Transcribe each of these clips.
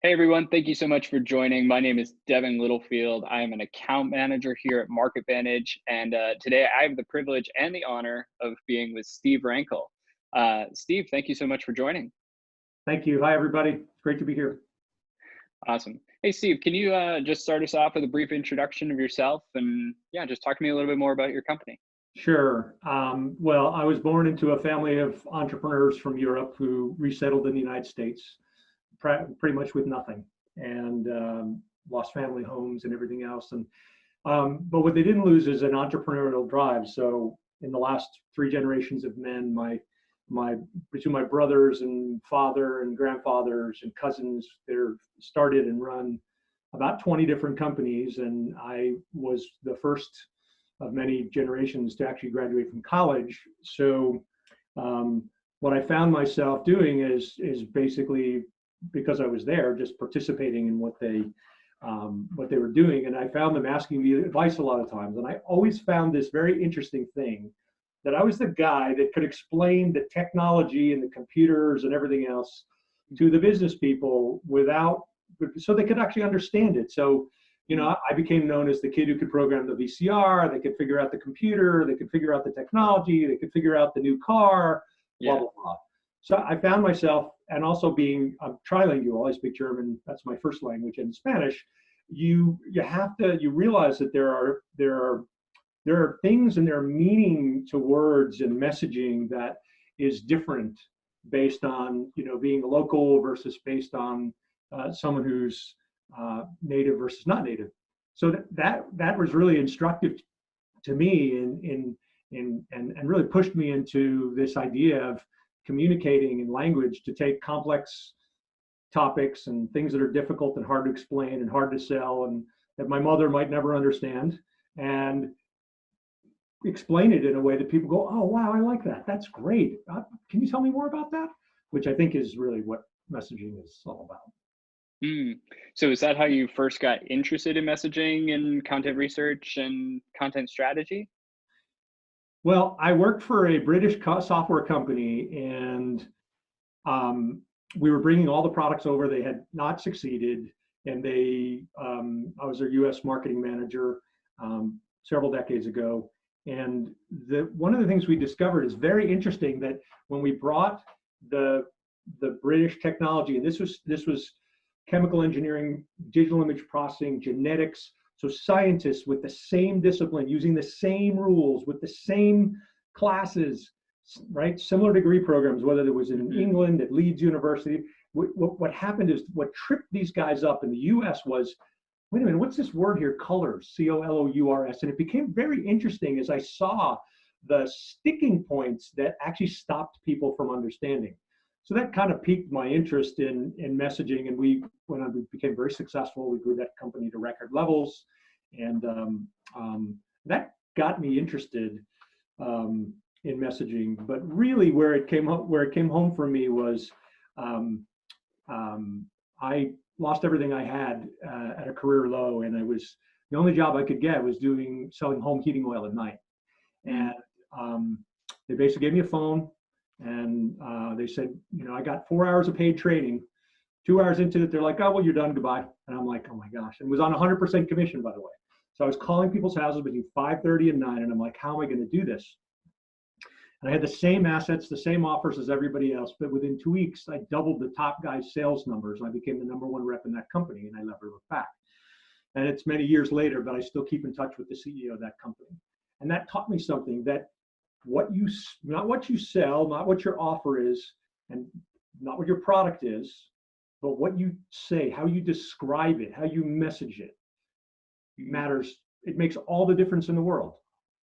Hey everyone, thank you so much for joining. My name is Devin Littlefield. I am an account manager here at MarketVantage, and today I have the privilege and the honor of being with Steve Rankel. Steve, thank you so much for joining. Thank you. Hi, everybody. It's great to be here. Awesome. Hey Steve, can you just start us off with a brief introduction of yourself and just talk to me a little bit more about your company? Sure. Well, I was born into a family of entrepreneurs from Europe who resettled in the United States pretty much with nothing, and lost family homes and everything else. But what they didn't lose is an entrepreneurial drive. So in the last three generations of men, between my brothers and father and grandfathers and cousins, they're started and run about 20 different companies, and I was the first of many generations to actually graduate from college. So what I found myself doing is basically, because I was there, just participating in what they were doing, and I found them asking me advice a lot of times. And I always found this very interesting thing, that I was the guy that could explain the technology and the computers and everything else to the business people so they could actually understand it. So, I became known as the kid who could program the VCR, they could figure out the computer, they could figure out the technology, they could figure out the new car, blah, blah, blah. So I found myself, and also being trilingual, I speak German, that's my first language, and Spanish, you realize that there are things and there are meaning to words and messaging that is different based on, being local versus based on someone who's native versus not native. So that was really instructive to me and really pushed me into this idea of communicating in language to take complex topics and things that are difficult and hard to explain and hard to sell and that my mother might never understand, and explain it in a way that people go, oh, wow, I like that. That's great. Can you tell me more about that? Which I think is really what messaging is all about. So is that how you first got interested in messaging and content research and content strategy? Well, I worked for a British software company, and we were bringing all the products over. They had not succeeded, and I was their U.S. marketing manager several decades ago. And one of the things we discovered is very interesting, that when we brought the British technology, and this was chemical engineering, digital image processing, genetics, so scientists with the same discipline, using the same rules, with the same classes, right? Similar degree programs, whether it was in England at Leeds University. What happened is, what tripped these guys up in the US was, wait a minute, what's this word here, colors, C-O-L-O-U-R-S? And it became very interesting as I saw the sticking points that actually stopped people from understanding. So that kind of piqued my interest in messaging, and when we became very successful, we grew that company to record levels, and that got me interested in messaging. But really, where it came home for me was I lost everything I had at a career low, and the only job I could get was selling home heating oil at night, and they basically gave me a phone. And they said, I got 4 hours of paid training. 2 hours into it, they're like, oh, well, you're done, goodbye. And I'm like, oh my gosh. And it was on 100% commission, by the way. So I was calling people's houses between 5:30 and 9, and I'm like, how am I going to do this? And I had the same assets, the same offers as everybody else, but within 2 weeks, I doubled the top guy's sales numbers, and I became the number one rep in that company, and I never looked back. And it's many years later, but I still keep in touch with the CEO of that company. And that taught me something, that not what you sell, not what your offer is, and not what your product is, but what you say, how you describe it, how you message it matters. It makes all the difference in the world.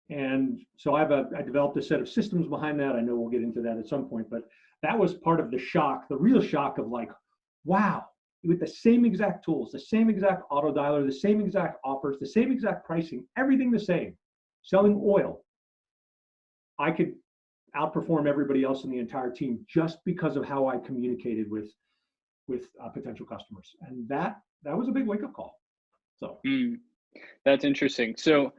And so I developed a set of systems behind that. I know we'll get into that at some point, but that was part of the shock, the real shock of like, wow, with the same exact tools, the same exact auto dialer, the same exact offers, the same exact pricing, everything the same, selling oil, I could outperform everybody else in the entire team just because of how I communicated with potential customers, and that was a big wake-up call. So that's interesting. So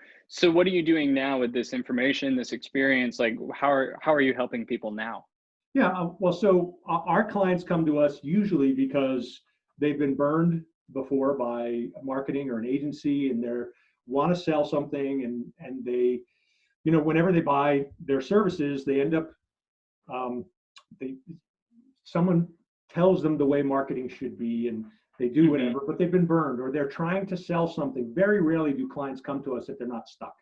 what are you doing now with this information, this experience? Like, how are you helping people now? Yeah, well, so our clients come to us usually because they've been burned before by marketing or an agency, and they want to sell something, and they, whenever they buy their services, they end up, they someone tells them the way marketing should be, and they do whatever, but they've been burned, or they're trying to sell something. Very rarely do clients come to us if they're not stuck.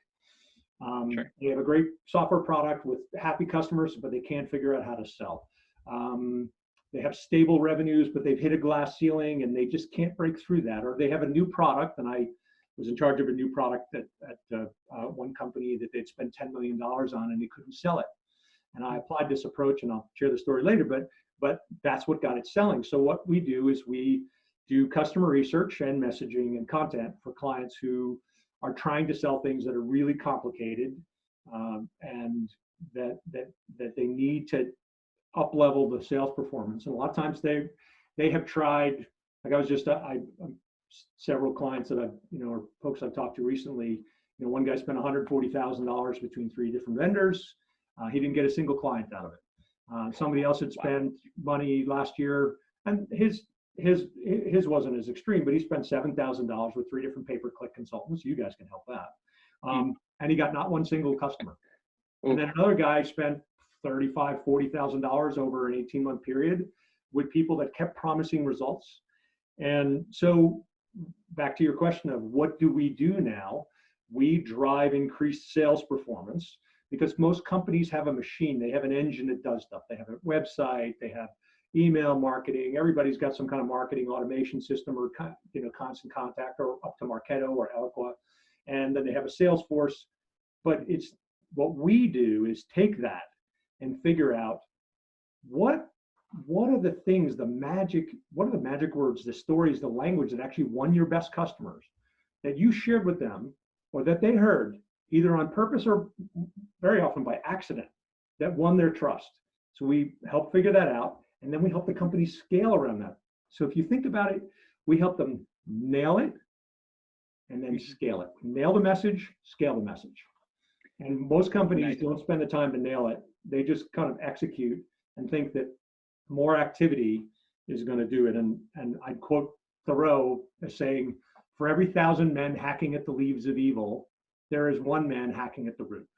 Sure. They have a great software product with happy customers, but they can't figure out how to sell. They have stable revenues, but they've hit a glass ceiling and they just can't break through that. Or they have a new product, and I was in charge of a new product at one company that they'd spent $10 million on, and they couldn't sell it. And I applied this approach, and I'll share the story later, but that's what got it selling. So what we do is we do customer research and messaging and content for clients who are trying to sell things that are really complicated, and that they need to up level the sales performance. And a lot of times they have tried, like I was just several clients that or folks I've talked to recently. One guy spent $140,000 between 3 different vendors. He didn't get a single client out of it. Somebody else had spent money last year, and his wasn't as extreme, but he spent $7,000 with 3 different pay-per-click consultants. You guys can help that. And he got not one single customer. And then another guy spent $35,000, $40,000 over an 18-month period with people that kept promising results. And so back to your question of what do we do now? We drive increased sales performance because most companies have a machine. They have an engine that does stuff. They have a website, they have email marketing. Everybody's got some kind of marketing automation system, or Constant Contact, or up to Marketo or Eloqua. And then they have a sales force. But it's what we do is take that and figure out what are the things, what are the magic words, the stories, the language that actually won your best customers that you shared with them, or that they heard either on purpose or very often by accident, that won their trust. So we help figure that out, and then we help the company scale around that. So if you think about it, we help them nail it and then scale it. Nail the message, scale the message. And most companies don't spend the time to nail it. They just kind of execute and think that more activity is going to do it. And I quote Thoreau as saying, for every 1,000 men hacking at the leaves of evil, there is 1 man hacking at the root.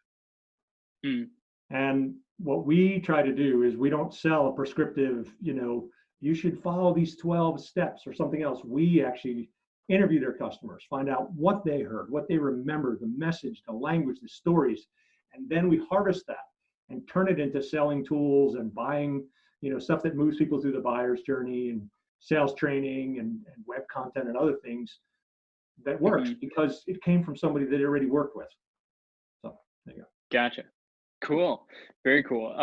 And what we try to do is we don't sell a prescriptive, you should follow these 12 steps or something else. We actually interview their customers, find out what they heard, what they remember, the message, the language, the stories, and then we harvest that and turn it into selling tools and buying, stuff that moves people through the buyer's journey, and sales training and web content and other things that works because it came from somebody that they already worked with. So there you go. Gotcha. Cool. Very cool.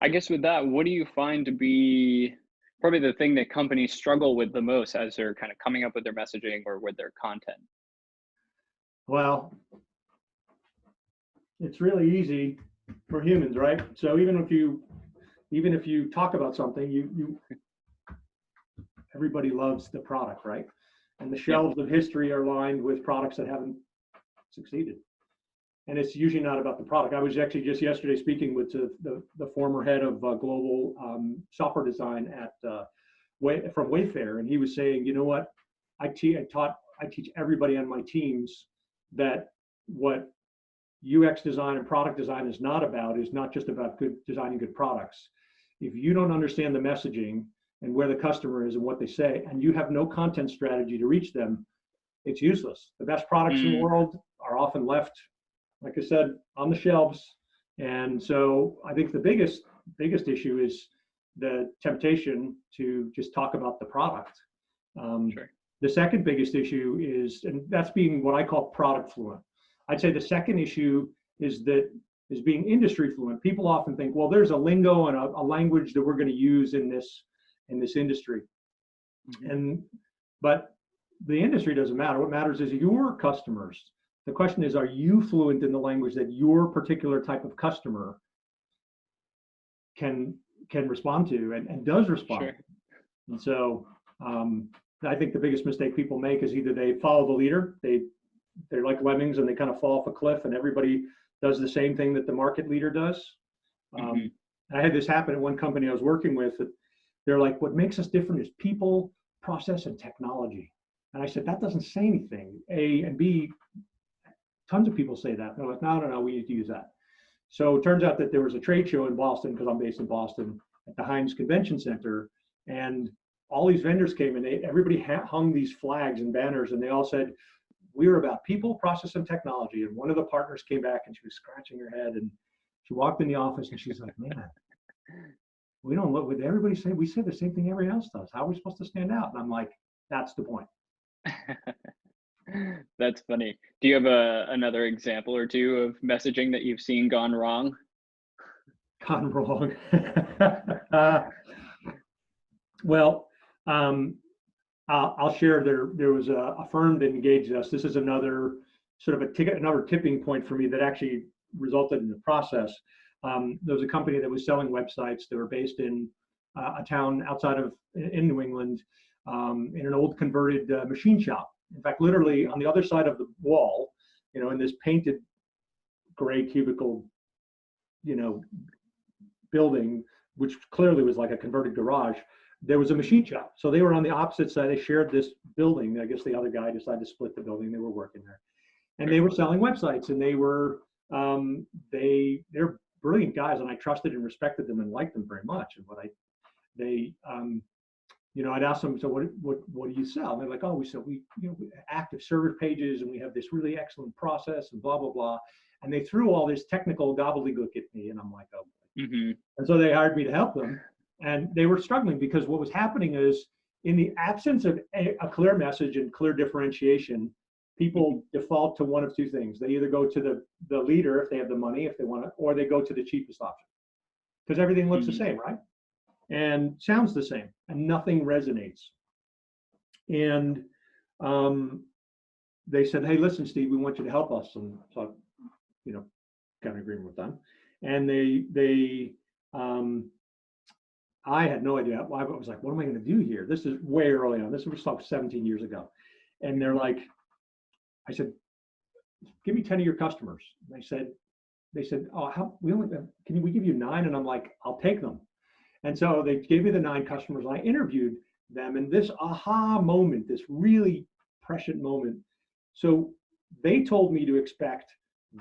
I guess with that, what do you find to be probably the thing that companies struggle with the most as they're kind of coming up with their messaging or with their content? Well, it's really easy for humans, right? So even if you talk about something, you everybody loves the product, right? And the shelves of history are lined with products that haven't succeeded. And it's usually not about the product. I was actually just yesterday speaking with the former head of global software design from Wayfair, and he was saying, you know what, I teach everybody on my teams that what UX design and product design is not just about designing good products. If you don't understand the messaging and where the customer is and what they say, and you have no content strategy to reach them, it's useless. The best products in the world are often left, like I said, on the shelves. And so I think the biggest issue is the temptation to just talk about the product. Sure. The second biggest issue is, and that's being what I call product fluent. I'd say the second issue is being industry fluent. People often think, well, there's a lingo and a language that we're going to use in this industry. But the industry doesn't matter. What matters is your customers. The question is, are you fluent in the language that your particular type of customer can respond to and does respond? Sure. And so I think the biggest mistake people make is either they follow the leader, they're like lemmings and they kind of fall off a cliff and everybody does the same thing that the market leader does. I had this happen at one company I was working with. They're like, what makes us different is people, process and technology. And I said, that doesn't say anything. A, and B, tons of people say that. They're like, no, we need to use that. So it turns out that there was a trade show in Boston, because I'm based in Boston, at the Heinz Convention Center. And all these vendors came and everybody hung these flags and banners, and they all said, we were about people, process, and technology. And one of the partners came back and she was scratching her head, and she walked in the office and she's like, man, we don't look what everybody say. We say the same thing everybody else does. How are we supposed to stand out? And I'm like, that's the point. That's funny. Do you have another example or two of messaging that you've seen gone wrong? Gone wrong. Well, I'll share. There was a firm that engaged us. This is another sort of another tipping point for me that actually resulted in the process. There was a company that was selling websites. They were based in a town outside of in New England, in an old converted machine shop. In fact, literally on the other side of the wall, in this painted gray cubicle, building, which clearly was like a converted garage, there was a machine shop. So they were on the opposite side. They shared this building. I guess the other guy decided to split the building. They were working there, and they were selling websites. And they were they're brilliant guys, and I trusted and respected them and liked them very much. And I'd ask them, so what do you sell? And they're like, oh, we sell active server pages, and we have this really excellent process, and blah blah blah. And they threw all this technical gobbledygook at me, and I'm like, oh. Mm-hmm. And so they hired me to help them. And they were struggling because what was happening is, in the absence of a clear message and clear differentiation, people default to one of two things. They either go to the leader if they have the money, if they want to, or they go to the cheapest option, because everything looks the same, right? And sounds the same, and nothing resonates. And they said, hey, listen, Steve, we want you to help us. And so, got an agreement with them. And I had no idea. I was like, what am I going to do here? This is way early on. This was like 17 years ago. And they're like, I said, give me 10 of your customers. And they said, oh, can we give you 9? And I'm like, I'll take them. And so they gave me the 9 customers, and I interviewed them, and this aha moment, this really prescient moment. So they told me to expect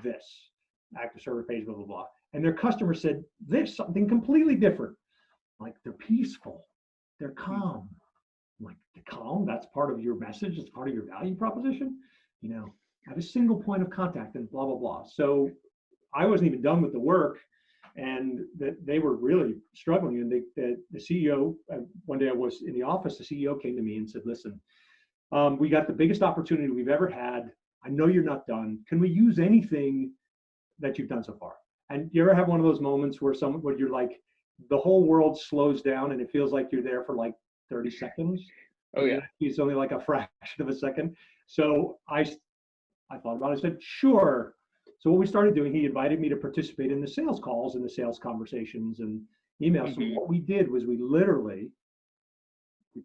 this, active server page, blah, blah, blah. And their customer said this, something completely different. Like, they're peaceful, they're calm. I'm like, they're calm? That's part of your message? It's part of your value proposition? Have a single point of contact and blah, blah, blah. So I wasn't even done with the work, and that they were really struggling. And the CEO, one day I was in the office, the CEO came to me and said, listen, we got the biggest opportunity we've ever had. I know you're not done. Can we use anything that you've done so far? And you ever have one of those moments where you're like, the whole world slows down and it feels like you're there for like 30 seconds? Oh yeah. It's only like a fraction of a second. So I thought about it. I said, sure. So what we started doing, he invited me to participate in the sales calls and the sales conversations and emails. Mm-hmm. So what we did was we'd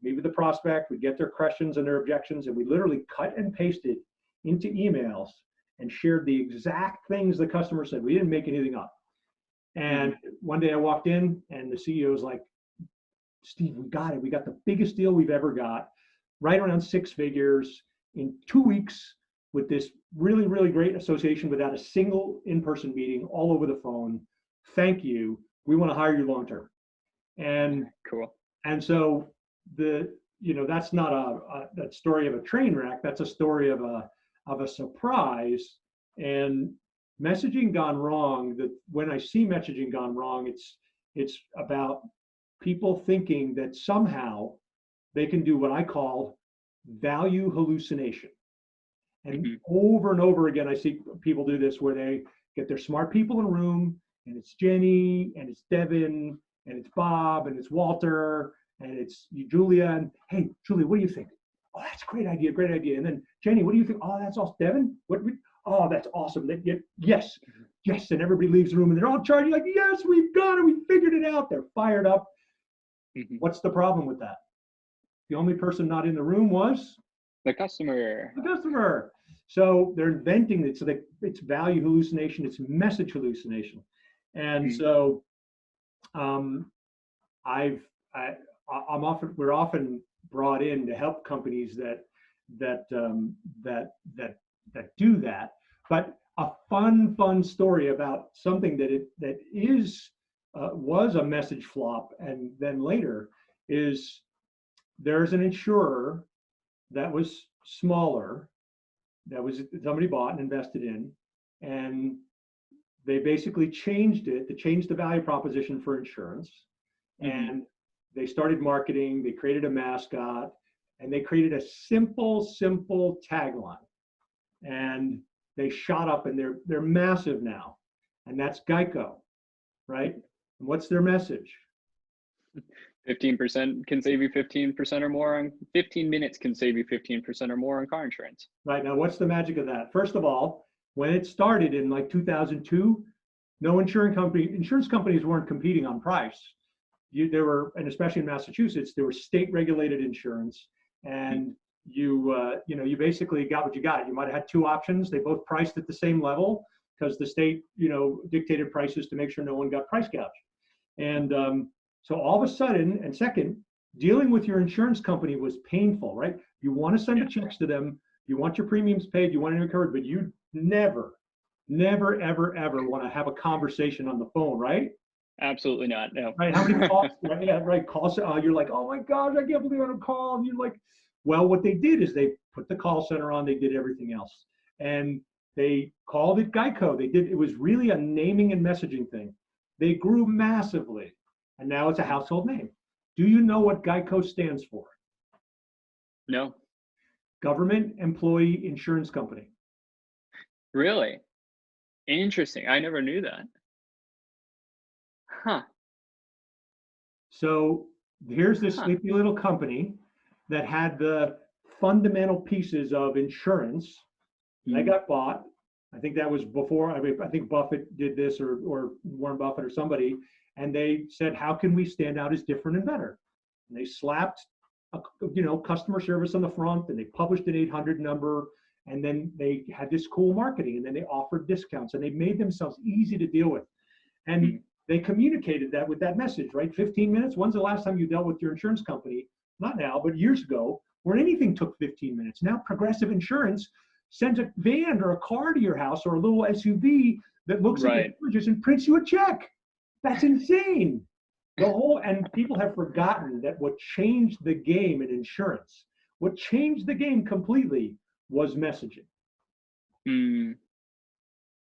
meet with the prospect, we'd get their questions and their objections, and we literally cut and pasted into emails and shared the exact things the customer said. We didn't make anything up. And one day I walked in and the CEO was like, Steve, we got it. We got the biggest deal we've ever got, right around 6 figures in 2 weeks, with this really, really great association without a single in-person meeting, all over the phone. Thank you. We want to hire you long-term. And cool. And so that's not a story of a train wreck. That's a story of a surprise. And messaging gone wrong, that when I see messaging gone wrong, it's about people thinking that somehow they can do what I call value hallucination. And over and over again, I see people do this, where they get their smart people in a room, and it's Jenny, and it's Devin, and it's Bob, and it's Walter, and it's Julia. And hey, Julia, what do you think? Oh, that's a great idea, great idea. And then Jenny, what do you think? Oh, that's awesome. Devin, oh, that's awesome. Yes. And everybody leaves the room, and they're all charging like, yes, we've got it. We figured it out. They're fired up. What's the problem with that? The only person not in the room was the customer. So they're inventing it. So it's value hallucination. It's message hallucination. And so we're often brought in to help companies that um, that that that do that. But a fun story about something that is was a message flop, and then later is there's an insurer that was smaller, that was somebody bought and invested in, and they basically changed it to change the value proposition for insurance. Mm-hmm. And they started marketing, they created a mascot, and they created a simple tagline. And they shot up, and they're massive now. And that's Geico, right? And what's their message? 15% can save you 15% or more on 15 minutes can save you 15% or more on car insurance. Right, now what's the magic of that? First of all, when it started in like 2002, no insurance companies weren't competing on price. There were, and especially in Massachusetts, there were state regulated insurance, and you basically got what you got. You might have had two options. They both priced at the same level because the state, dictated prices to make sure no one got price gouged. And so all of a sudden, and second, dealing with your insurance company was painful, right? You want to send the checks to them, you want your premiums paid, you want it covered, but you never, ever want to have a conversation on the phone, right? Absolutely not. No. Right? How many calls? Right? Yeah, right. Calls. You're like, oh my gosh, I can't believe I'm on a call. And you're like, well, what they did is they put the call center on. They did everything else, and they called it Geico. It was really a naming and messaging thing. They grew massively, and now it's a household name. Do you know what Geico stands for? No. Government Employee Insurance Company. Really? Interesting. I never knew that. Huh. So here's this sleepy little company that had the fundamental pieces of insurance. They got bought. I think that was before. I think Buffett did this, or Warren Buffett or somebody, and they said, "How can we stand out as different and better?" And they slapped, customer service on the front, and they published an 800 number, and then they had this cool marketing, and then they offered discounts, and they made themselves easy to deal with, and they communicated that with that message, right? 15 minutes. When's the last time you dealt with your insurance company? Not now, but years ago, where anything took 15 minutes. Now Progressive Insurance sends a van or a car to your house, or a little SUV that looks at your images and prints you a check. That's insane. And people have forgotten that what changed the game in insurance, what changed the game completely, was messaging.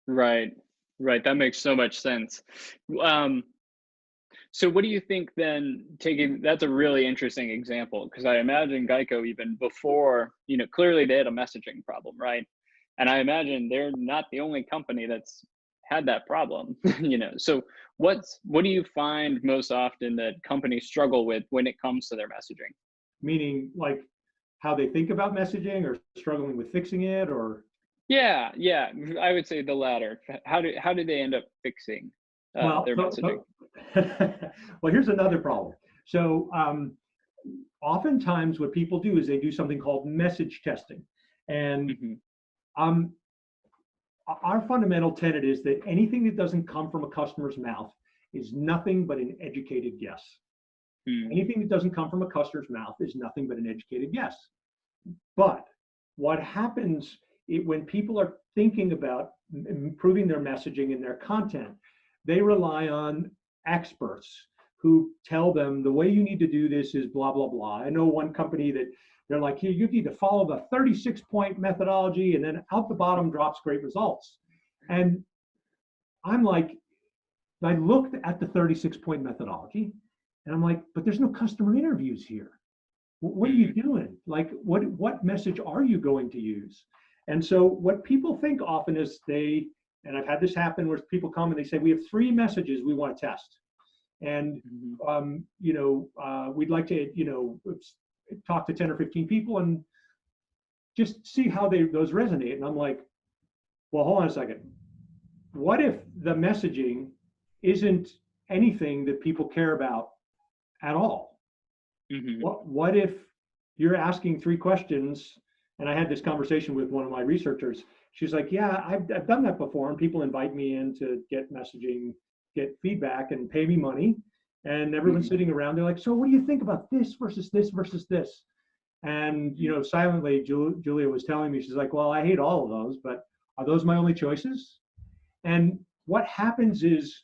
Right. That makes so much sense. So what do you think then, that's a really interesting example, because I imagine Geico, even before, clearly they had a messaging problem, right? And I imagine they're not the only company that's had that problem, So what do you find most often that companies struggle with when it comes to their messaging? Meaning like how they think about messaging, or struggling with fixing it, or? Yeah, I would say the latter. How do they end up fixing their messaging? Well, here's another problem. So oftentimes what people do is they do something called message testing. And our fundamental tenet is that anything that doesn't come from a customer's mouth is nothing but an educated guess. Anything that doesn't come from a customer's mouth is nothing but an educated guess. But what happens when people are thinking about improving their messaging and their content, they rely on experts who tell them the way you need to do this is blah, blah, blah. I know one company that they're like, here, you need to follow the 36-point methodology, and then out the bottom drops great results. And I'm like, I looked at the 36-point methodology, and I'm like, but there's no customer interviews here. What are you doing? Like, what message are you going to use? And so what people think often is and I've had this happen where people come and they say, we have 3 messages we want to test. And, we'd like to, talk to 10 or 15 people and just see how those resonate. And I'm like, well, hold on a second. What if the messaging isn't anything that people care about at all? What if you're asking 3 questions? And I had this conversation with one of my researchers. She's like, yeah, I've done that before, and people invite me in to get messaging, get feedback, and pay me money. And everyone's sitting around. They're like, so what do you think about this versus this versus this? And, silently, Julia was telling me, she's like, well, I hate all of those, but are those my only choices? And what happens is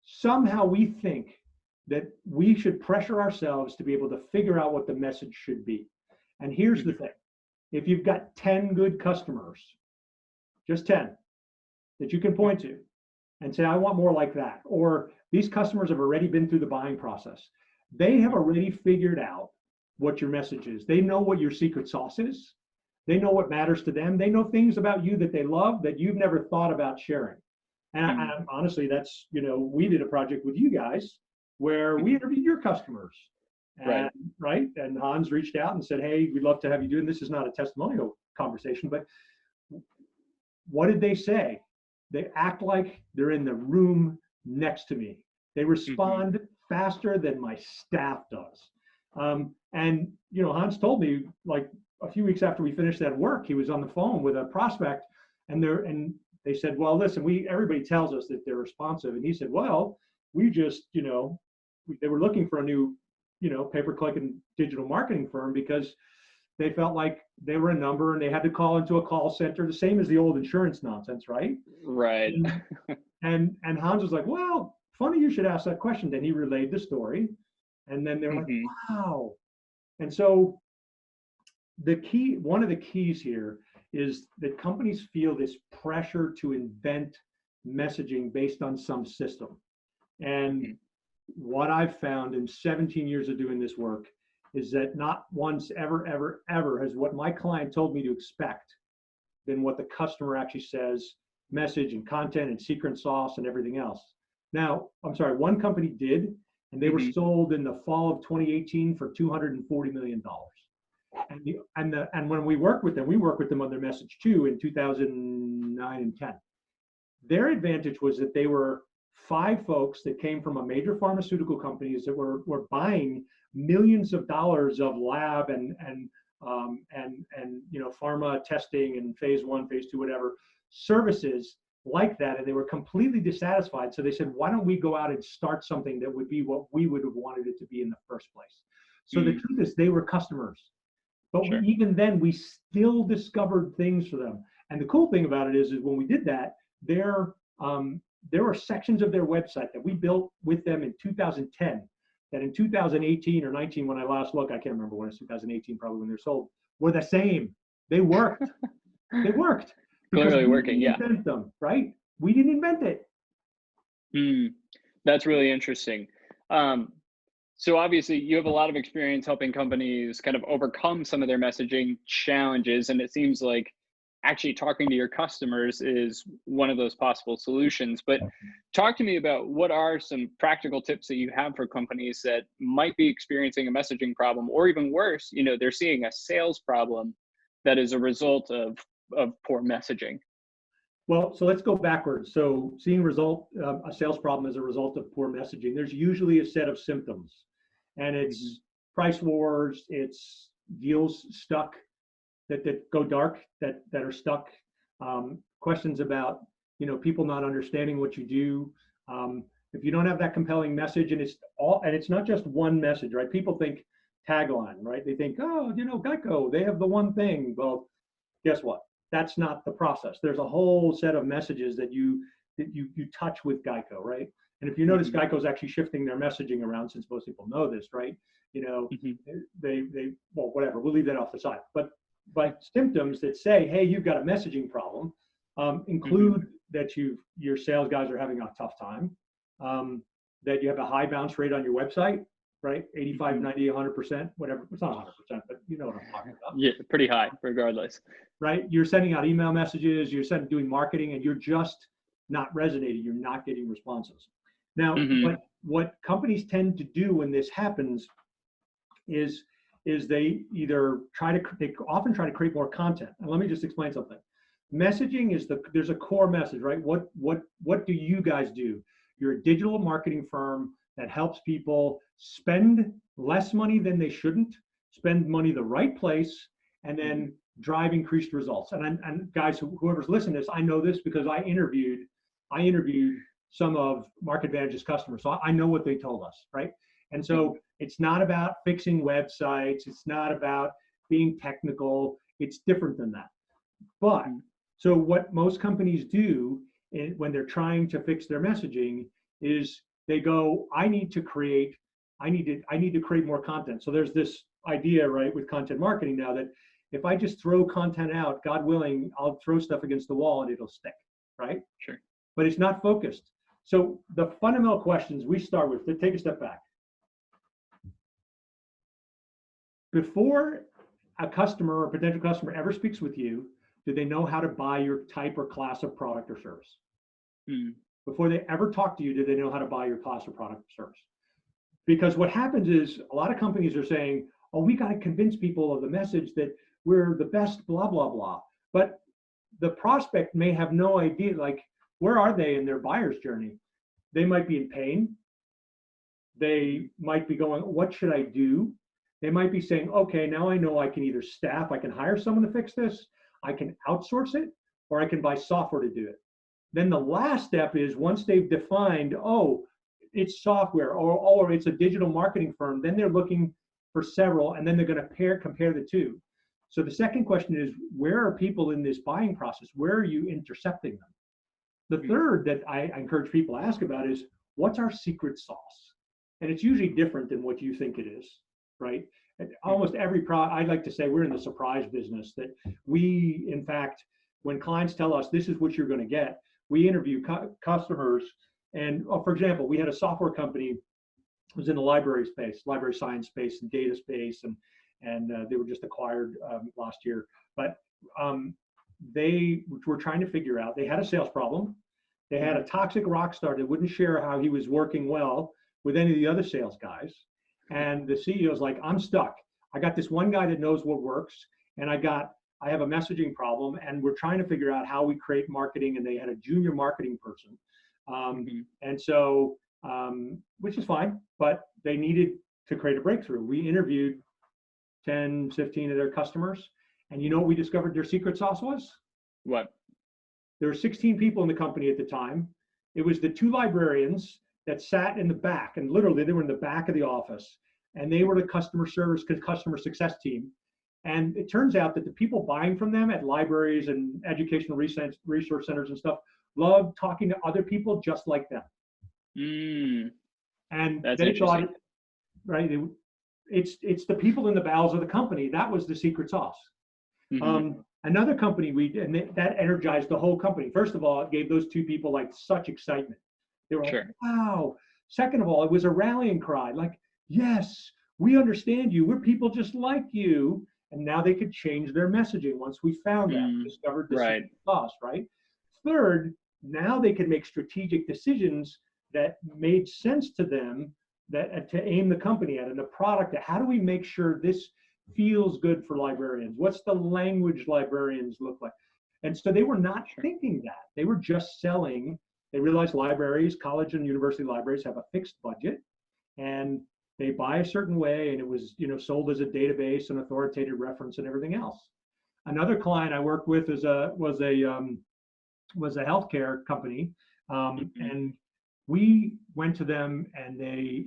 somehow we think that we should pressure ourselves to be able to figure out what the message should be. And here's the thing. If you've got 10 good customers, just 10 that you can point to and say, I want more like that. Or these customers have already been through the buying process. They have already figured out what your message is. They know what your secret sauce is. They know what matters to them. They know things about you that they love that you've never thought about sharing. And honestly, that's, we did a project with you guys where we interviewed your customers. And, right. And Hans reached out and said, hey, we'd love to have you do it. And this is not a testimonial conversation, but what did they say? They act like they're in the room next to me. They respond faster than my staff does. And, Hans told me, like, a few weeks after we finished that work, he was on the phone with a prospect, and they said, well, listen, everybody tells us that they're responsive. And he said, well, we just, they were looking for a new, pay-per-click and digital marketing firm because they felt like they were a number and they had to call into a call center, the same as the old insurance nonsense, right? Right. And Hans was like, well, funny you should ask that question. Then he relayed the story, and then they're like, wow. And so one of the keys here is that companies feel this pressure to invent messaging based on some system. And what I've found in 17 years of doing this work is that not once ever has what my client told me to expect been what the customer actually says, message and content and secret sauce and everything else. Now, I'm sorry, one company did, and they were sold in the fall of 2018 for $240 million. And when we work with them on their message too in 2009 and 10. Their advantage was that they were 5 folks that came from a major pharmaceutical companies that were buying millions of dollars of lab and pharma testing and phase 1, phase 2, whatever services like that, and they were completely dissatisfied. So they said, why don't we go out and start something that would be what we would have wanted it to be in the first place? So the truth is, they were customers. But even then, we still discovered things for them. And the cool thing about it is when we did that, there were sections of their website that we built with them in 2010 that in 2018 or 19, when I last looked, I can't remember when, it's 2018 probably when they're sold, were the same. They worked. They worked. Clearly working, yeah. Invent them, right? We didn't invent it. That's really interesting. So obviously you have a lot of experience helping companies kind of overcome some of their messaging challenges. And it seems like actually talking to your customers is one of those possible solutions. But talk to me about what are some practical tips that you have for companies that might be experiencing a messaging problem, or even worse, they're seeing a sales problem that is a result of poor messaging. Well, so let's go backwards. So seeing a sales problem as a result of poor messaging, there's usually a set of symptoms, and it's price wars, it's deals stuck that go dark, that are stuck, questions about, people not understanding what you do. If you don't have that compelling message, and it's not just one message, right? People think tagline, right? They think, oh, Geico, they have the one thing. Well, guess what? That's not the process. There's a whole set of messages that you touch with Geico, right? And if you notice, Geico's actually shifting their messaging around, since most people know this, right? Well, whatever, we'll leave that off the side. But symptoms that say, hey, you've got a messaging problem, include that your sales guys are having a tough time, that you have a high bounce rate on your website, right? 85, 90, 100%, whatever. It's not 100%, but you know what I'm talking about. Yeah, pretty high regardless. Right? You're sending out email messages, you're doing marketing, and you're just not resonating. You're not getting responses. Now, what companies tend to do when this happens is they often try to create more content. And let me just explain something. Messaging there's a core message, right? What do you guys do? You're a digital marketing firm that helps people spend less money than they shouldn't, spend money the right place, and then drive increased results. And guys, whoever's listening to this, I know this because I interviewed some of Market Advantage's customers, so I know what they told us, right? And so it's not about fixing websites. It's not about being technical. It's different than that. But so what most companies do when they're trying to fix their messaging is they go, I need to create more content. So there's this idea, right, with content marketing now that if I just throw content out, God willing, I'll throw stuff against the wall and it'll stick, right? Sure. But it's not focused. So the fundamental questions we start with, to take a step back. Before a customer or potential customer ever speaks with you, do they know how to buy your type or class of product or service? Before they ever talk to you, do they know how to buy your class or product or service? Because what happens is a lot of companies are saying, oh, we got to convince people of the message that we're the best, blah, blah, blah. But the prospect may have no idea, like, where are they in their buyer's journey? They might be in pain. They might be going, what should I do? They might be saying, okay, now I know I can either staff, I can hire someone to fix this, I can outsource it, or I can buy software to do it. Then the last step is once they've defined, oh, it's software or it's a digital marketing firm, then they're looking for several, and then they're going to compare the two. So the second question is, where are people in this buying process? Where are you intercepting them? The third that I encourage people to ask about is, what's our secret sauce? And it's usually different than what you think it is, right? And almost every I'd like to say we're in the surprise business, that we, in fact, when clients tell us this is what you're going to get, we interview customers. And for example, we had a software company that was in the library space, library science space and data space, and they were just acquired last year. But they were trying to figure out, they had a sales problem. They had a toxic rock star that wouldn't share how he was working well with any of the other sales guys. And the CEO's like, I'm stuck. I got this one guy that knows what works, and I have a messaging problem, and we're trying to figure out how we create marketing. And they had a junior marketing person. And so, which is fine, but they needed to create a breakthrough. We interviewed 10, 15 of their customers. And you know what we discovered their secret sauce was? What? There were 16 people in the company at the time. It was the two librarians that sat in the back, and literally they were in the back of the office, and they were the customer success team. And it turns out that the people buying from them at libraries and educational resource centers and stuff love talking to other people just like them. And that's they thought, right, it's the people in the bowels of the company. That was the secret sauce. Another company that energized the whole company. First of all, it gave those two people like such excitement. They were like, wow. Second of all, it was a rallying cry. Like, yes, we understand you. We're people just like you. And now they could change their messaging once we found that, discovered the secret sauce, right? Third, now they could make strategic decisions that made sense to them, that to aim the company at, and the product. How do we make sure this feels good for librarians? What's the language librarians look like? And so they were not thinking that. They were just selling. They realized libraries, college and university libraries have a fixed budget, and they buy a certain way, and it was, sold as a database and authoritative reference and everything else. Another client I worked with was a healthcare company, and we went to them, and they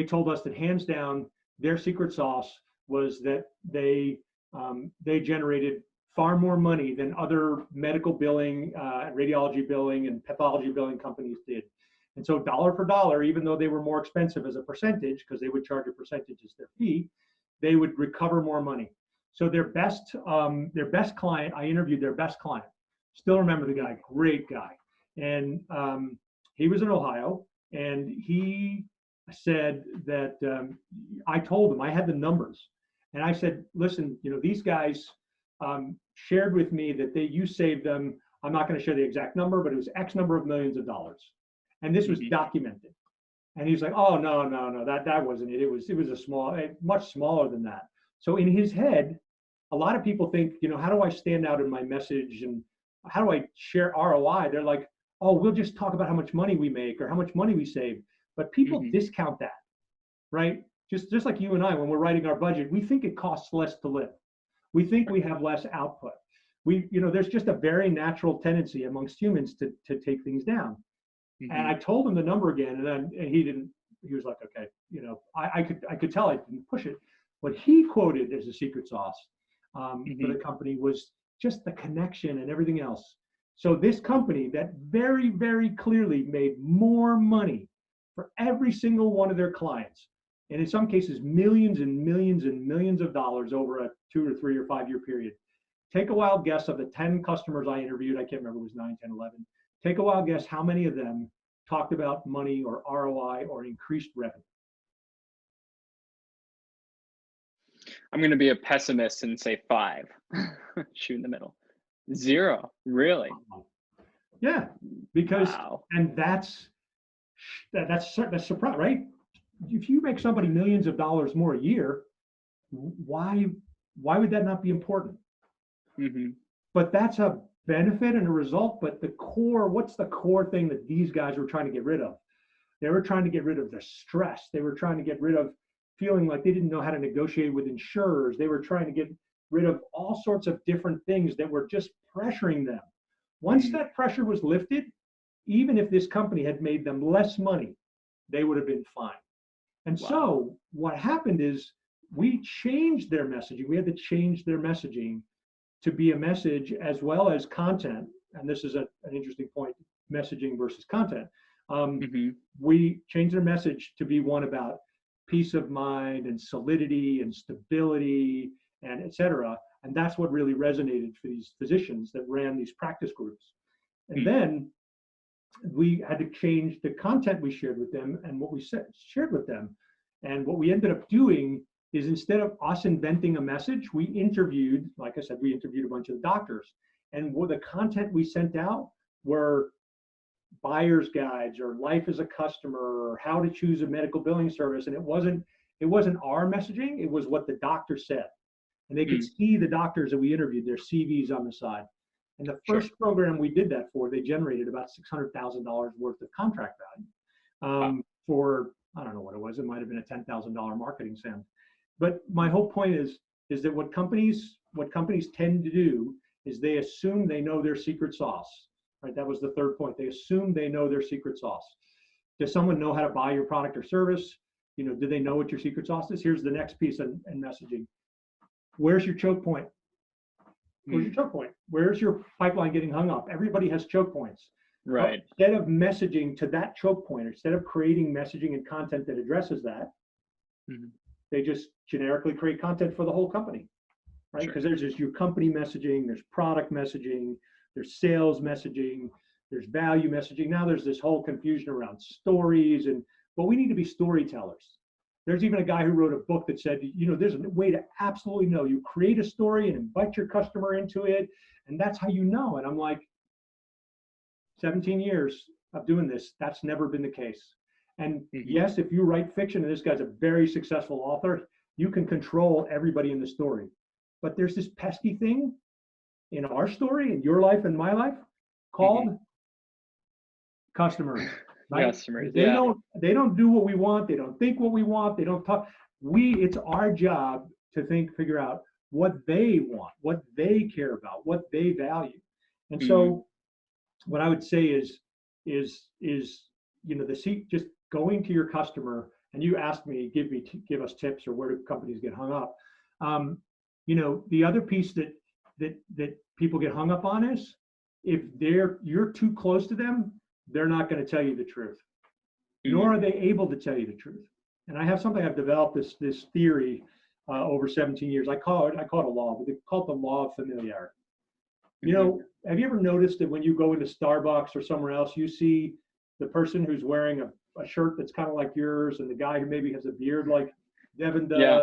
told us that hands down their secret sauce was that they generated far more money than other medical billing, radiology billing, and pathology billing companies did. And so dollar for dollar, even though they were more expensive as a percentage, because they would charge a percentage as their fee, they would recover more money. So their best client, I interviewed their best client. Still remember the guy, great guy. And he was in Ohio, and he said that I told him, I had the numbers, and I said, listen, these guys shared with me that you saved them. I'm not going to share the exact number, but it was X number of millions of dollars, and this was documented. And he's like, oh no, that wasn't it. It was much smaller than that. So in his head, a lot of people think, how do I stand out in my message, and how do I share ROI? They're like, oh, we'll just talk about how much money we make or how much money we save. But people discount that, right? Just like you and I, when we're writing our budget, we think it costs less to live. We think we have less output. there's just a very natural tendency amongst humans to take things down. And I told him the number again, and then he was like, okay, I could tell I didn't push it. What he quoted as a secret sauce for the company was just the connection and everything else. So this company that very, very clearly made more money for every single one of their clients, and in some cases, millions and millions and millions of dollars over a 2 or 3 or 5 year period. Take a wild guess of the 10 customers I interviewed. I can't remember, it was 9, 10, 11. Take a wild guess how many of them talked about money or ROI or increased revenue. I'm going to be a pessimist and say 5. Shoot in the middle. 0, really? Yeah, because wow. And that's surprise, right? If you make somebody millions of dollars more a year, why would that not be important? But that's a benefit and a result. But what's the core thing that these guys were trying to get rid of? They were trying to get rid of the stress. They were trying to get rid of feeling like they didn't know how to negotiate with insurers. They were trying to get rid of all sorts of different things that were just pressuring them. Once that pressure was lifted, even if this company had made them less money, they would have been fine. And so what happened is we changed their messaging. We had to change their messaging to be a message as well as content. And this is an interesting point, messaging versus content. We changed their message to be one about peace of mind and solidity and stability and et cetera. And that's what really resonated for these physicians that ran these practice groups. And then we had to change the content we shared with them and what we shared with them. And what we ended up doing is, instead of us inventing a message, we interviewed, like I said, we interviewed a bunch of doctors. And what the content we sent out were buyer's guides or life as a customer or how to choose a medical billing service. And it wasn't our messaging, it was what the doctor said. And they could see the doctors that we interviewed, their CVs on the side. And the first program we did that for, they generated about $600,000 worth of contract value for, I don't know what it was. It might have been a $10,000 marketing spend. But my whole point is that what companies tend to do is they assume they know their secret sauce. Right? That was the third point. They assume they know their secret sauce. Does someone know how to buy your product or service? Do they know what your secret sauce is? Here's the next piece in messaging. Where's your choke point? Where's your choke point? Where's your pipeline getting hung up? Everybody has choke points. Right. But instead of messaging to that choke point, instead of creating messaging and content that addresses that, they just generically create content for the whole company, right? Because there's just your company messaging, there's product messaging, there's sales messaging, there's value messaging. Now there's this whole confusion around stories, but we need to be storytellers. There's even a guy who wrote a book that said, there's a way to absolutely know. You create a story and invite your customer into it, and that's how you know. And I'm like, 17 years of doing this, that's never been the case. And yes, if you write fiction, and this guy's a very successful author, you can control everybody in the story. But there's this pesky thing in our story, in your life and my life, called customers. Right? Customers. They don't do what we want. They don't think what we want. They don't talk. It's our job to figure out what they want, what they care about, what they value. And so, what I would say is just going to your customer. And you asked me, give us tips, or where do companies get hung up? The other piece that people get hung up on is, if you're too close to them, they're not going to tell you the truth, nor are they able to tell you the truth. And I have something I've developed this theory over 17 years. I call it a law, but they call it the law of familiarity. Have you ever noticed that when you go into Starbucks or somewhere else, you see the person who's wearing a shirt that's kind of like yours, and the guy who maybe has a beard like Devin does,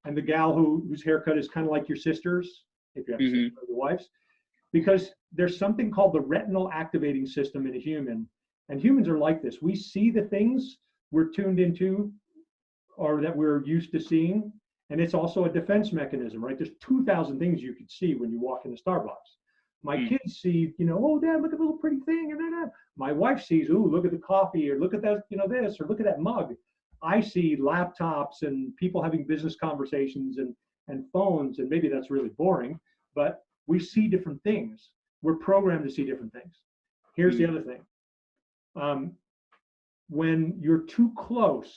and the gal whose haircut is kind of like your sister's, if you have a sister or your wife's? Because there's something called the retinal activating system in a human. And humans are like this. We see the things we're tuned into or that we're used to seeing. And it's also a defense mechanism, right? There's 2,000 things you could see when you walk into Starbucks. My kids see, oh, Dad, look at the little pretty thing. And my wife sees, ooh, look at the coffee, or look at that, this, or look at that mug. I see laptops and people having business conversations and phones. And maybe that's really boring, but we see different things. We're programmed to see different things. Here's the other thing. When you're too close,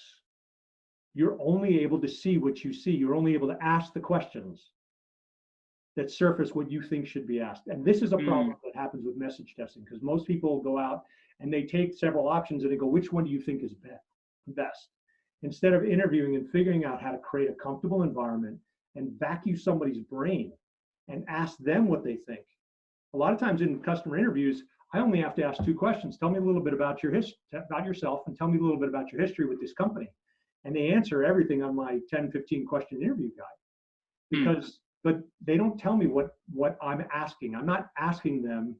you're only able to see what you see. You're only able to ask the questions that surface what you think should be asked. And this is a problem that happens with message testing, because most people go out and they take several options and they go, which one do you think is best? Instead of interviewing and figuring out how to create a comfortable environment and vacuum somebody's brain and ask them what they think. A lot of times in customer interviews, I only have to ask two questions. Tell me a little bit about about yourself, and tell me a little bit about your history with this company. And they answer everything on my 10, 15 question interview guide. But they don't tell me what I'm asking. I'm not asking them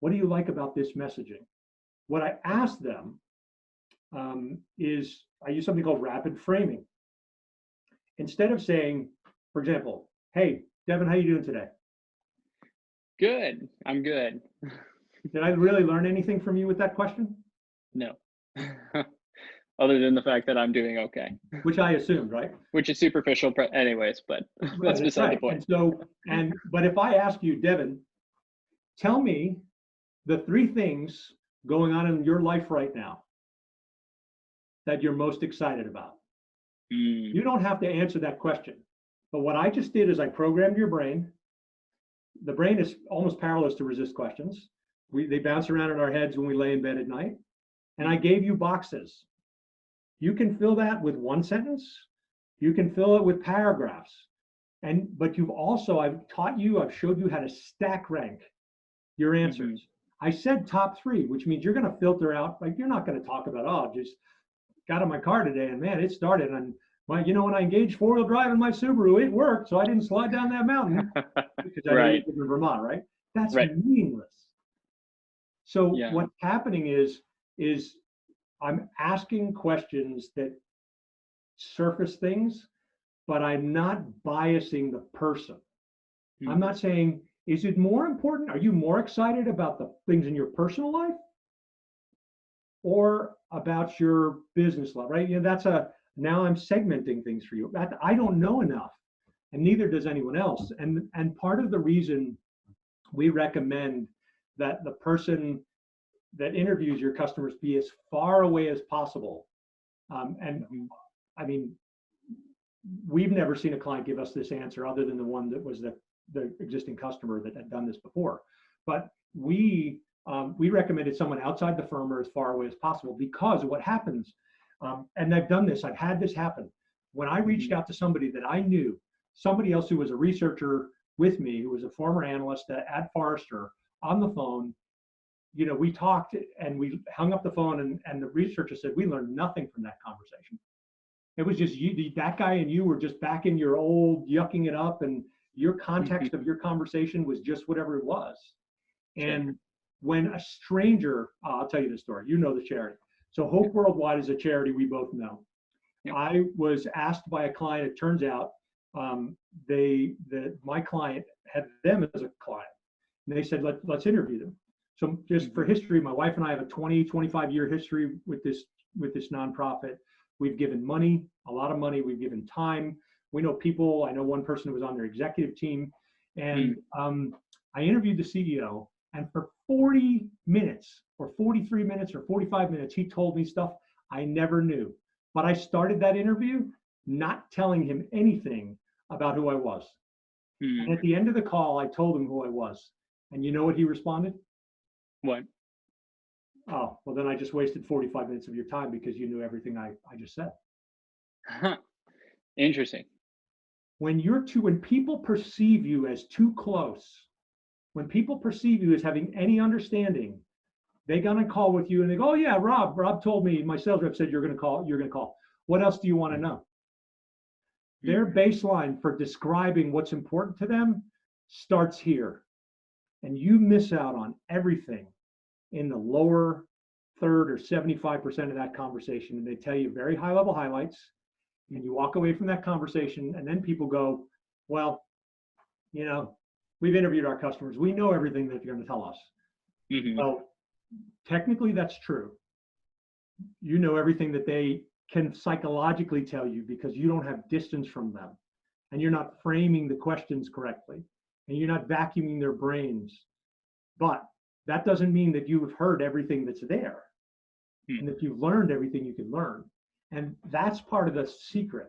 what do you like about this messaging? What I ask them is, I use something called rapid framing. Instead of saying, for example, hey, Devin, how you doing today? Good. I'm good. Did I really learn anything from you with that question? No. Other than the fact that I'm doing okay. Which I assumed, right? Which is superficial anyways, but that's beside the point. But if I ask you, Devin, tell me the three things going on in your life right now that you're most excited about. You don't have to answer that question. But what I just did is I programmed your brain. The brain is almost powerless to resist questions. They bounce around in our heads when we lay in bed at night. And I gave you boxes. You can fill that with one sentence. You can fill it with paragraphs. But I've taught you, I've showed you how to stack rank your answers. I said top three, which means you're going to filter out, like you're not going to talk about, just got in my car today and man, it started. And when I engaged four-wheel drive in my Subaru, it worked. So I didn't slide down that mountain because I live in Vermont, right? That's meaningless. So what's happening is I'm asking questions that surface things, but I'm not biasing the person. I'm not saying, is it more important? Are you more excited about the things in your personal life or about your business life, right? Now I'm segmenting things for you. I don't know enough, and neither does anyone else. And part of the reason we recommend that the person that interviews your customers be as far away as possible. I mean, we've never seen a client give us this answer other than the one that was the existing customer that had done this before. But we recommended someone outside the firm or as far away as possible, because what happens, and I've done this, I've had this happen. When I reached out to somebody that I knew, somebody else who was a researcher with me, who was a former analyst at Forrester, on the phone, we talked and we hung up the phone, and the researcher said, we learned nothing from that conversation. It was just that guy and you were just back in your old yucking it up, and your context of your conversation was just whatever it was. And when a stranger, I'll tell you the story, the charity. So Hope Worldwide is a charity we both know. Yep. I was asked by a client, it turns out, my client had them as a client. And they said, let's interview them. So just for history, my wife and I have a 25-year history with this nonprofit. We've given money, a lot of money. We've given time. We know people. I know one person who was on their executive team. And I interviewed the CEO, and for 40 minutes or 43 minutes or 45 minutes, he told me stuff I never knew. But I started that interview not telling him anything about who I was. And at the end of the call, I told him who I was. And you know what he responded? What? Oh, well, then I just wasted 45 minutes of your time because you knew everything I just said. Interesting. When people perceive you as too close, when people perceive you as having any understanding, they got on a call with you and they go, oh yeah, Rob told me, my sales rep said you're going to call. What else do you want to know? Their baseline for describing what's important to them starts here. And you miss out on everything in the lower third or 75% of that conversation. And they tell you very high level highlights, and you walk away from that conversation, and then people go, well, we've interviewed our customers. We know everything that you're going to tell us. Well, technically that's true. You know everything that they can psychologically tell you because you don't have distance from them. and you're not framing the questions correctly, and you're not vacuuming their brains. But that doesn't mean that you've heard everything that's there and that you've learned everything you can learn. And that's part of the secret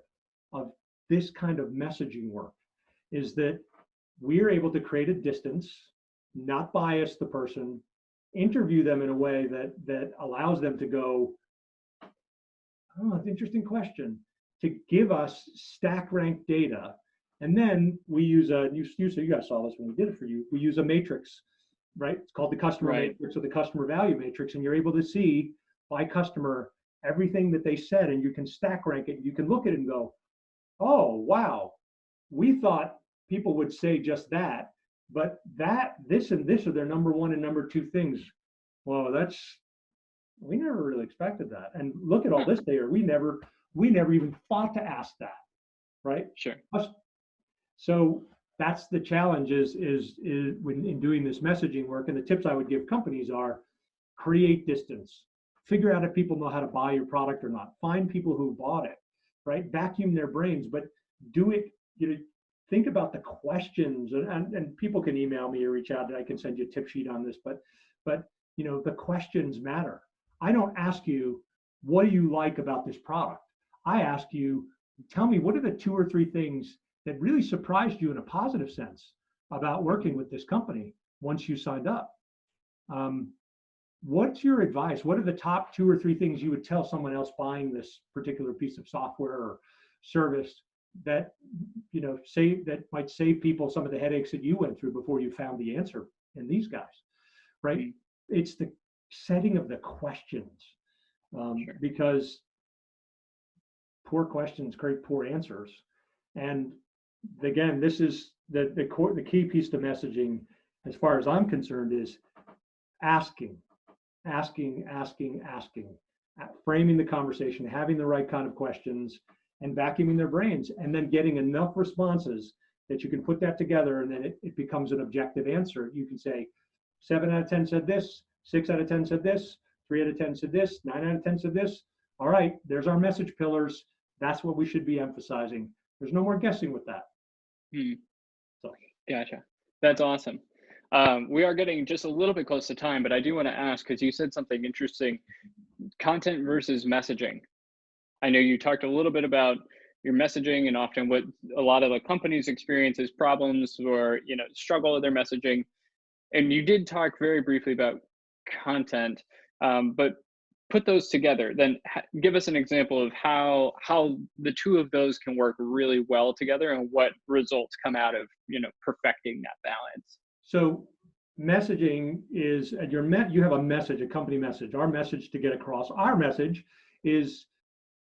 of this kind of messaging work, is that we're able to create a distance, not bias the person, interview them in a way that allows them to go, oh, that's an interesting question, to give us stack rank data. And then we use you guys saw this when we did it for you, we use a matrix, right? It's called the customer matrix or the customer value matrix. And you're able to see by customer everything that they said, and you can stack rank it. You can look at it and go, oh, wow, we thought people would say just that, but that, this and this are their number one and number two things. Well, we never really expected that. And look at all this there. We never even thought to ask that, right? Sure. So that's the challenge is when in doing this messaging work. And the tips I would give companies are create distance, figure out if people know how to buy your product or not, find people who bought it, right? Vacuum their brains, but do it, think about the questions, and people can email me or reach out and I can send you a tip sheet on this, but the questions matter. I don't ask you, what do you like about this product? I ask you, tell me, what are the 2 or 3 things that really surprised you in a positive sense about working with this company once you signed up? What's your advice? What are the top 2 or 3 things you would tell someone else buying this particular piece of software or service that that might save people some of the headaches that you went through before you found the answer in these guys, right? Mm-hmm. It's the setting of the questions, because poor questions create poor answers. And again, this is the key piece to messaging, as far as I'm concerned, is asking, framing the conversation, having the right kind of questions, and vacuuming their brains, and then getting enough responses that you can put that together, and then it becomes an objective answer. You can say 7 out of 10 said this, 6 out of 10 said this, 3 out of 10 said this, 9 out of 10 said this. All right, there's our message pillars. That's what we should be emphasizing. There's no more guessing with that. So. Gotcha. That's awesome. We are getting just a little bit close to time, but I do want to ask, because you said something interesting, content versus messaging. I know you talked a little bit about your messaging and often what a lot of the companies experience as problems or, struggle with their messaging. And you did talk very briefly about content, but put those together, then give us an example of how the two of those can work really well together and what results come out of, perfecting that balance. So messaging is you have a message, a company message. Our message to get across, our message is,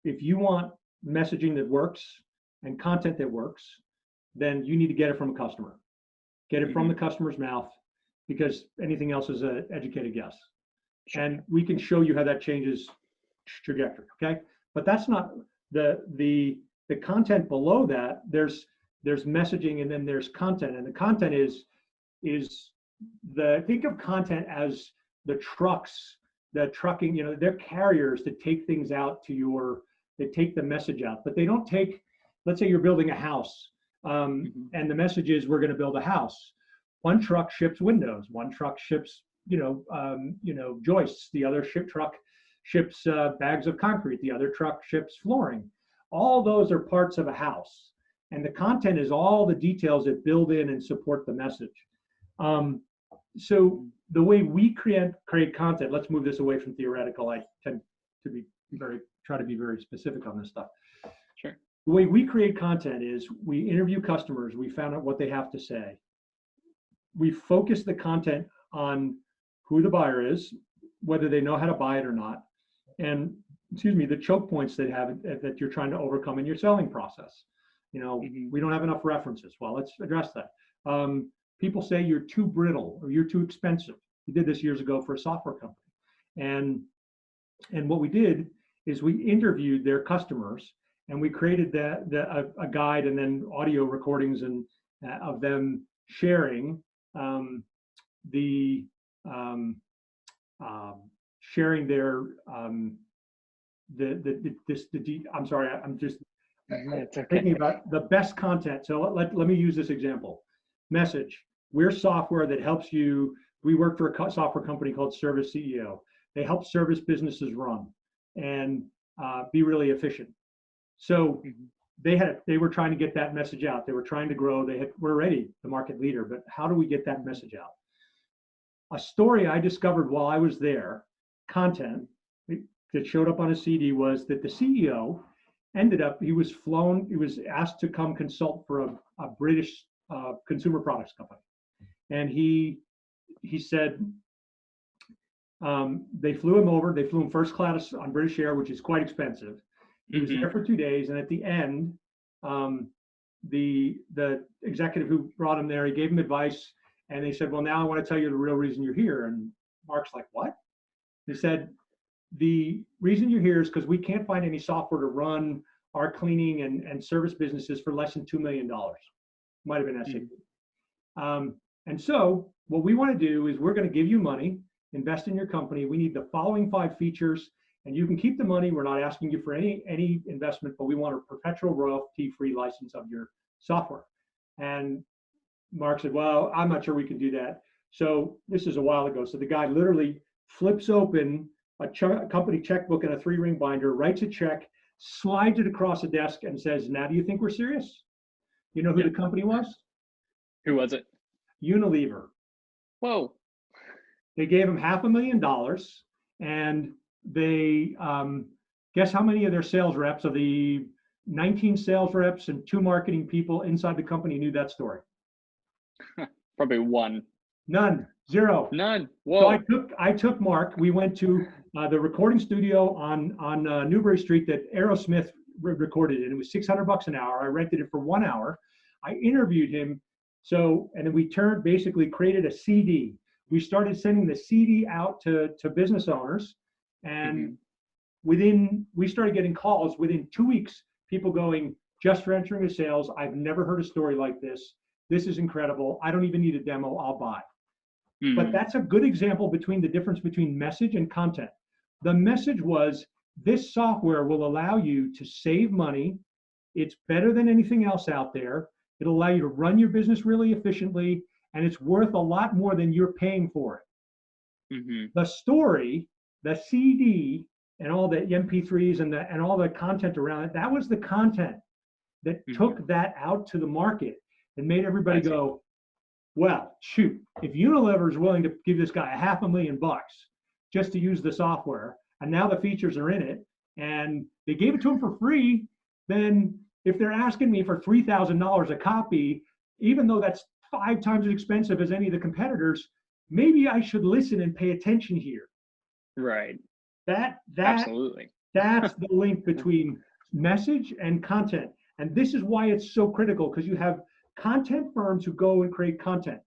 if you want messaging that works and content that works, then you need to get it from a customer. Get it from the customer's mouth, because anything else is an educated guess. Sure. And we can show you how that changes trajectory, okay? But that's not the content below that. There's messaging, and then there's content. And the content is think of content as the trucking, they're carriers that take things out to they take the message out, but they don't take, let's say you're building a house, and the message is, we're going to build a house. One truck ships windows, one truck ships, joists. The other truck ships bags of concrete. The other truck ships flooring. All those are parts of a house, and the content is all the details that build in and support the message. So the way we create content, let's move this away from theoretical. I tend to try to be very specific on this stuff. Sure. The way we create content is, we interview customers, we found out what they have to say. We focus the content on who the buyer is, whether they know how to buy it or not, and the choke points they have that you're trying to overcome in your selling process. We don't have enough references. Well, let's address that. People say you're too brittle or you're too expensive. We did this years ago for a software company, and what we did is we interviewed their customers, and we created a guide, and then audio recordings and of them sharing sharing their I'm sorry, That's thinking okay. about the best content. So let me use this example. Message. We're software that helps you. We work for a software company called Service CEO. They help service businesses run and be really efficient. So Mhm. they were trying to get that message out. They were trying to grow. We're already the market leader, but how do we get that message out? A story I discovered while I was there, content that showed up on a CD, was that the CEO ended up, he was asked to come consult for a British consumer products company. And he said, they flew him over, they flew him first class on British Air, which is quite expensive. He was there for 2 days, and at the end, the executive who brought him there, he gave him advice, and they said, well, now I want to tell you the real reason you're here. And Mark's like, what? He said, the reason you're here is because we can't find any software to run our cleaning and service businesses for less than $2 million. Might have been SAP. And so what we want to do is we're going to give you money, invest in your company. We need the following 5 features, and you can keep the money. We're not asking you for any investment, but we want a perpetual royalty-free license of your software. And Mark said, well, I'm not sure we can do that. So this is a while ago. So the guy literally flips open a company checkbook and a 3-ring binder, writes a check, slides it across a desk, and says, now do you think we're serious? You know who the company was? Who was it? Unilever. Whoa. They gave him $500,000, and they guess how many of their sales reps, of the 19 sales reps and 2 marketing people inside the company, knew that story? Probably 1. None. 0. None. Whoa. So I took Mark. We went to the recording studio on Newbury Street that Aerosmith recorded in. It was $600 an hour. I rented it for 1 hour. I interviewed him. So, and then we basically created a CD. We started sending the CD out to business owners, and we started getting calls within 2 weeks. People going, just for entering the sales. I've never heard a story like this. This is incredible. I don't even need a demo. I'll buy. But that's a good example between the difference between message and content. The message was, this software will allow you to save money. It's better than anything else out there. It'll allow you to run your business really efficiently, and it's worth a lot more than you're paying for it. The story, the CD, and all the MP3s and all the content around it, that was the content that took that out to the market and made everybody go, well, shoot, if Unilever is willing to give this guy $500,000 just to use the software, and now the features are in it, and they gave it to him for free, then if they're asking me for $3,000 a copy, even though that's 5 times as expensive as any of the competitors, maybe I should listen and pay attention here. Right. Absolutely. That's the link between message and content. And this is why it's so critical, because you have content firms who go and create content.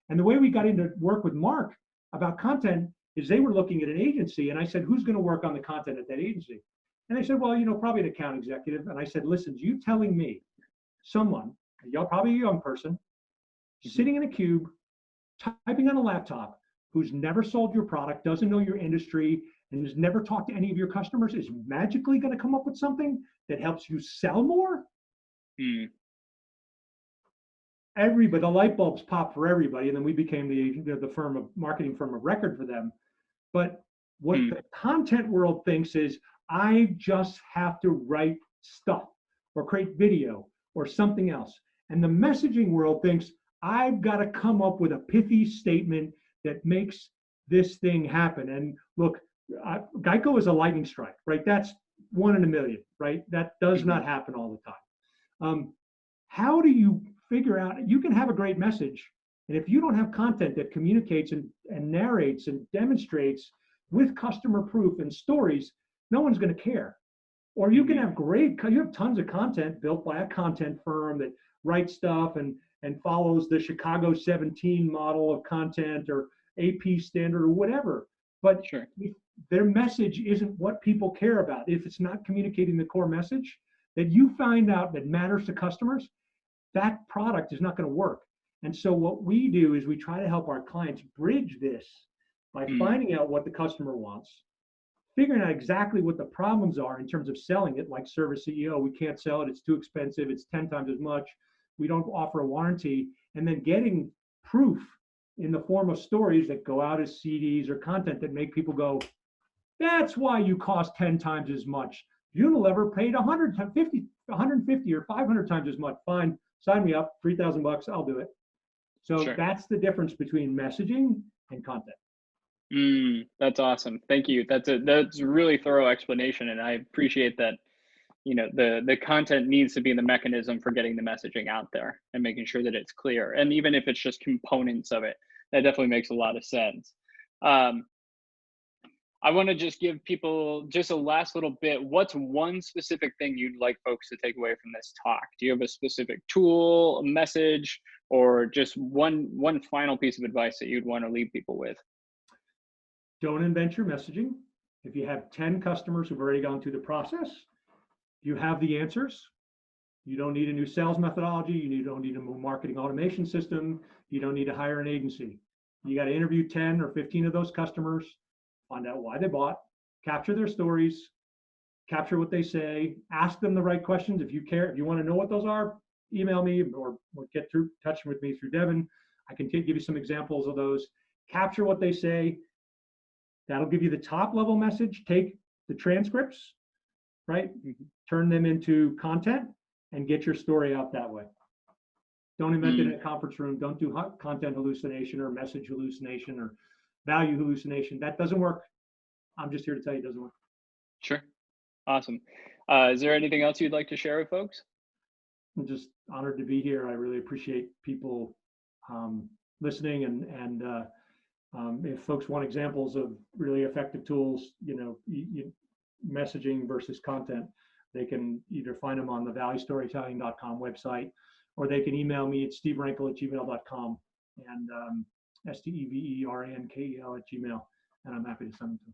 And the way we got into work with Mark about content is they were looking at an agency, and I said, who's going to work on the content at that agency? And they said, well, probably an account executive. And I said, listen, you telling me someone, probably a young person, sitting in a cube, typing on a laptop, who's never sold your product, doesn't know your industry, and has never talked to any of your customers, is magically going to come up with something that helps you sell more? Everybody, the light bulbs popped for everybody, and then we became the marketing firm of record for them. But what the content world thinks is, I just have to write stuff or create video or something else. And the messaging world thinks, I've got to come up with a pithy statement that makes this thing happen. And look, Geico is a lightning strike, right? That's 1 in a million, right? That does not happen all the time. How do you figure out, you can have a great message, and if you don't have content that communicates and narrates and demonstrates with customer proof and stories, no one's going to care. Or you can have you have tons of content built by a content firm that writes stuff and follows the Chicago 17 model of content or AP standard or whatever. But if their message isn't what people care about, if it's not communicating the core message that you find out that matters to customers, that product is not going to work. And so what we do is we try to help our clients bridge this by finding out what the customer wants, figuring out exactly what the problems are in terms of selling it, like Service CEO, we can't sell it, it's too expensive, it's 10 times as much, we don't offer a warranty, and then getting proof in the form of stories that go out as CDs or content that make people go, that's why you cost 10 times as much. Unilever paid 150 or 500 times as much. Fine, sign me up, $3,000, I'll do it. So Sure. that's the difference between messaging and content. That's awesome. Thank you. That's a really thorough explanation, and I appreciate that. The content needs to be the mechanism for getting the messaging out there and making sure that it's clear. And even if it's just components of it, that definitely makes a lot of sense. I want to just give people just a last little bit. What's one specific thing you'd like folks to take away from this talk? Do you have a specific tool, a message, or just one final piece of advice that you'd want to leave people with? Don't invent your messaging. If you have 10 customers who've already gone through the process, you have the answers. You don't need a new sales methodology. You don't need a new marketing automation system. You don't need to hire an agency. You got to interview 10 or 15 of those customers, find out why they bought, capture their stories, capture what they say, ask them the right questions. If you care, if you want to know what those are, email me or get through touch with me through Devin. I can give you some examples of those. Capture what they say. That'll give you the top level message. Take the transcripts, right? Turn them into content and get your story out that way. Don't invent it in a conference room. Don't do content hallucination or message hallucination or value hallucination. That doesn't work. I'm just here to tell you it doesn't work. Sure. Awesome. Is there anything else you'd like to share with folks? I'm just honored to be here. I really appreciate people listening, and if folks want examples of really effective tools, messaging versus content, they can either find them on the valuestorytelling.com website, or they can email me at steverankel@gmail.com and steverankel@gmail, and I'm happy to send them to them.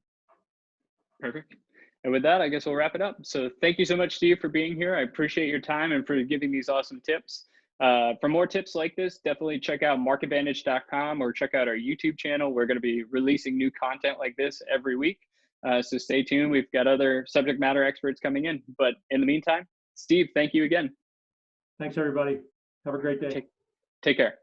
Perfect. And with that, I guess we'll wrap it up. So thank you so much, Steve, for being here. I appreciate your time and for giving these awesome tips. For more tips like this, definitely check out marketvantage.com or check out our YouTube channel. We're going to be releasing new content like this every week. So stay tuned. We've got other subject matter experts coming in. But in the meantime, Steve, thank you again. Thanks, everybody. Have a great day. Take care.